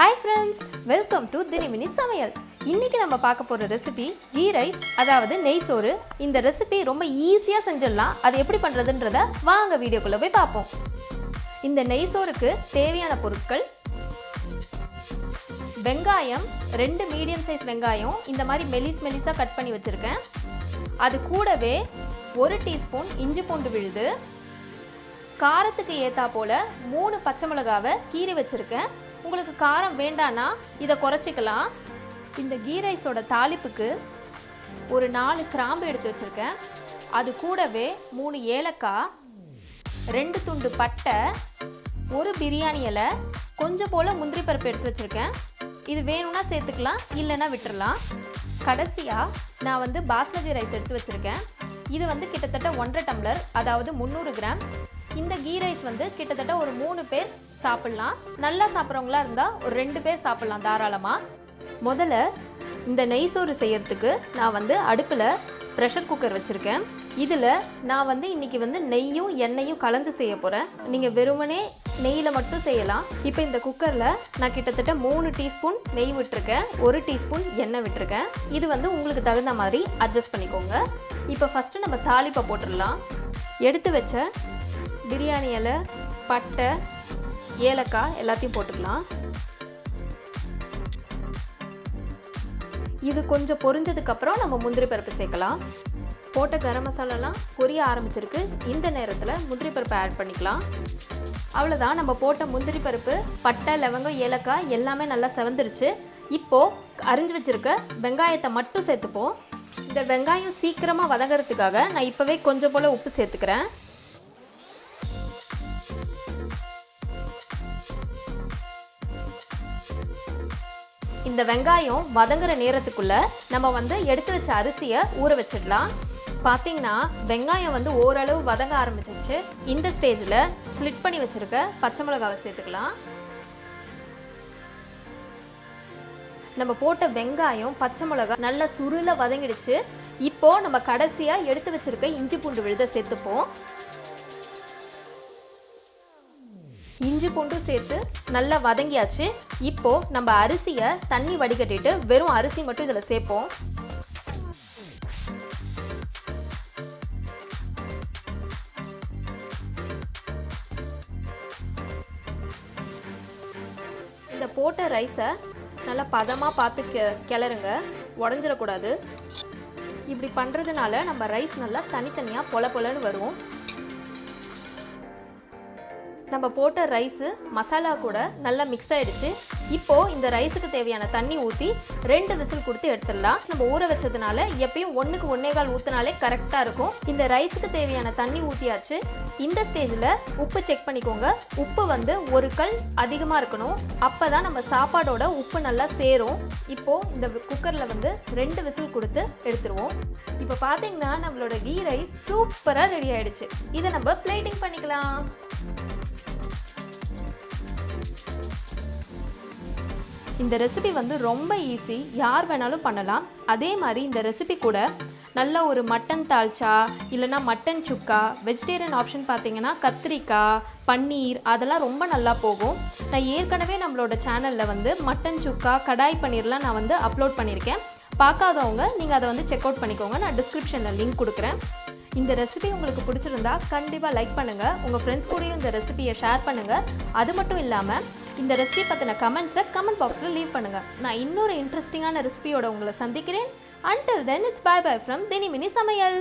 Hi friends, welcome to Dini Samayal. இன்னைக்கு நம்ம பார்க்க போற ரெசிபி கீ ரைஸ், அதாவது நெய்சோறு. இந்த ரெசிபி ரொம்ப ஈஸியா செஞ்சிடலாம். அது எப்படி பண்றதுன்றத வாங்க வீடியோக்குள்ள போய் பார்ப்போம். இந்த நெய்சோறுக்கு தேவையான பொருட்கள்: வெங்காயம், 2 மீடியம் சைஸ் வெங்காயம் இந்த மாதிரி மெலிசா கட் பண்ணி வச்சிருக்கேன். அது கூடவே 1 டீஸ்பூன் இஞ்சி பூண்டு விழுது, காரத்துக்கு ஏத்தா போல 3 பச்சை மிளகாவை கீறி வச்சிருக்கேன். உங்களுக்கு காரம் வேண்டானா இதை குறைச்சிக்கலாம். இந்த கீ ரைஸோட தாளிப்புக்கு ஒரு 4 கிராம்பு எடுத்து வச்சுருக்கேன். அது கூடவே 3 ஏலக்காய், 2 துண்டு பட்டை, 1 பிரியாணி இலை, கொஞ்சம் போல் முந்திரி பருப்பு எடுத்து வச்சுருக்கேன். இது வேணும்னா சேர்த்துக்கலாம், இல்லைன்னா விட்டுறலாம். கடைசியாக நான் பாஸ்மதி ரைஸ் எடுத்து வச்சுருக்கேன். இது கிட்டத்தட்ட 1.5 டம்ளர், அதாவது 300 கிராம். இந்த கீ ரைஸ் கிட்டத்தட்ட ஒரு 3 பேர் சாப்பிட்லாம். நல்லா சாப்பிட்றவங்களா இருந்தால் ஒரு 2 பேர் சாப்பிட்லாம் தாராளமாக. முதல்ல இந்த நெய்சோறு செய்யறதுக்கு நான் அடுப்பில் ப்ரெஷர் குக்கர் வச்சுருக்கேன். இதில் நான் இன்றைக்கி நெய்யும் எண்ணெயும் கலந்து செய்ய போகிறேன். நீங்கள் வெறுமனே நெய்யில் மட்டும் செய்யலாம். இப்போ இந்த குக்கரில் நான் கிட்டத்தட்ட 3 டீஸ்பூன் நெய் விட்டுருக்கேன், 1 டீஸ்பூன் எண்ணெய் விட்டுருக்கேன். இது உங்களுக்கு தகுந்த மாதிரி அட்ஜஸ்ட் பண்ணிக்கோங்க. இப்போ ஃபஸ்ட்டு நம்ம தாளிப்பை போட்டுடலாம். எடுத்து வச்ச பிரியாணி இலை, பட்டை, ஏலக்காய் எல்லாத்தையும் போட்டுக்கலாம். இது கொஞ்சம் பொரிஞ்சதுக்கப்புறம் நம்ம முந்திரி பருப்பு சேர்க்கலாம். போட்ட கரம் மசாலாலாம் பொரிய ஆரம்பிச்சிருக்கு. இந்த நேரத்தில் முந்திரி பருப்பை ஆட் பண்ணிக்கலாம். அவ்வளோதான், நம்ம போட்ட முந்திரி பருப்பு, பட்டை, லவங்கம், ஏலக்காய் எல்லாமே நல்லா செவந்துருச்சு. இப்போது அரிஞ்சு வச்சுருக்க வெங்காயத்தை மட்டும் சேர்த்துப்போம். இந்த வெங்காயம் சீக்கிரமாக வதங்கிறதுக்காக நான் இப்போவே கொஞ்சம் போல் உப்பு சேர்த்துக்கிறேன். இந்த வெங்காயம் வதங்குற நேரத்துக்குள்ள நம்ம எடுத்து வச்ச அரிசியை ஊற வச்சிடலாம். பார்த்தீங்கன்னா வெங்காயம் ஓரளவு வதங்க ஆரம்பிச்சிருச்சு. இந்த ஸ்டேஜில் ஸ்லிட் பண்ணி வச்சிருக்க பச்சை மிளகாவை சேர்த்துக்கலாம். நம்ம போட்ட வெங்காயம், பச்சை மிளகாய் நல்லா சுருள வதங்கிடுச்சு. இப்போ நம்ம கடைசியாக எடுத்து வச்சிருக்க இஞ்சி பூண்டு விழுதை சேர்த்துப்போம். இஞ்சி பூண்டு சேர்த்து நல்லா வதங்கியாச்சு. இப்போ நம்ம அரிசியை தண்ணி வடிகட்டிட்டு வெறும் அரிசி மட்டும் இதில் சேர்ப்போம். இந்த போட்ட ரைஸை நல்லா பதமாக பார்த்து கிளறுங்க, உடஞ்சிடக்கூடாது. இப்படி பண்ணுறதுனால நம்ம ரைஸ் நல்லா தனித்தனியாக பொல பொலன்னு வரும். நம்ம போட்ட ரைஸு மசாலா கூட நல்லா மிக்ஸ் ஆகிடுச்சு. இப்போது இந்த ரைஸுக்கு தேவையான தண்ணி ஊற்றி 2 விசில் கொடுத்து எடுத்துடலாம். நம்ம ஊற வச்சதுனால எப்பயும் 1க்கு 1.25 ஊற்றினாலே கரெக்டாக இருக்கும். இந்த ரைஸுக்கு தேவையான தண்ணி ஊற்றியாச்சு. இந்த ஸ்டேஜில் உப்பு செக் பண்ணிக்கோங்க. உப்பு 1 கல் அதிகமாக இருக்கணும். அப்போ தான் நம்ம சாப்பாடோட உப்பு நல்லா சேரும். இப்போது இந்த குக்கரில் 2 விசில் கொடுத்து எடுத்துருவோம். இப்போ பார்த்தீங்கன்னா நம்மளோட கீ ரைஸ் சூப்பராக ரெடி ஆகிடுச்சு. இதை நம்ம பிளேட்டிங் பண்ணிக்கலாம். இந்த ரெசிபி ரொம்ப ஈஸி, யார் வேணாலும் பண்ணலாம். அதே மாதிரி இந்த ரெசிபி கூட நல்ல ஒரு மட்டன் தால்ச்சா, இல்லைனா மட்டன் சுக்கா, வெஜிடேரியன் ஆப்ஷன் பார்த்தீங்கன்னா கத்திரிக்காய், பன்னீர், அதெல்லாம் ரொம்ப நல்லா போகும். நான் ஏற்கனவே நம்மளோட சேனலில் மட்டன் சுக்கா, கடாய் பன்னீர்லாம் நான் அப்லோட் பண்ணியிருக்கேன். பார்க்காதவங்க நீங்கள் அதை செக் அவுட் பண்ணிக்கோங்க. நான் டிஸ்கிரிப்ஷனில் லிங்க் கொடுக்குறேன். இந்த ரெசிபி உங்களுக்கு பிடிச்சிருந்தா கண்டிப்பாக லைக் பண்ணுங்கள். உங்கள் ஃப்ரெண்ட்ஸ் கூடயும் இந்த ரெசிபியை ஷேர் பண்ணுங்கள். அது மட்டும் இல்லாமல் இந்த ரெசிபி பற்றின கமெண்ட்ஸை கமெண்ட் பாக்ஸில் லீவ் பண்ணுங்கள். நான் இன்னொரு இன்ட்ரெஸ்டிங்கான ரெசிபியோட உங்களை சந்திக்கிறேன். Until then, it's bye bye from Dini Samayal.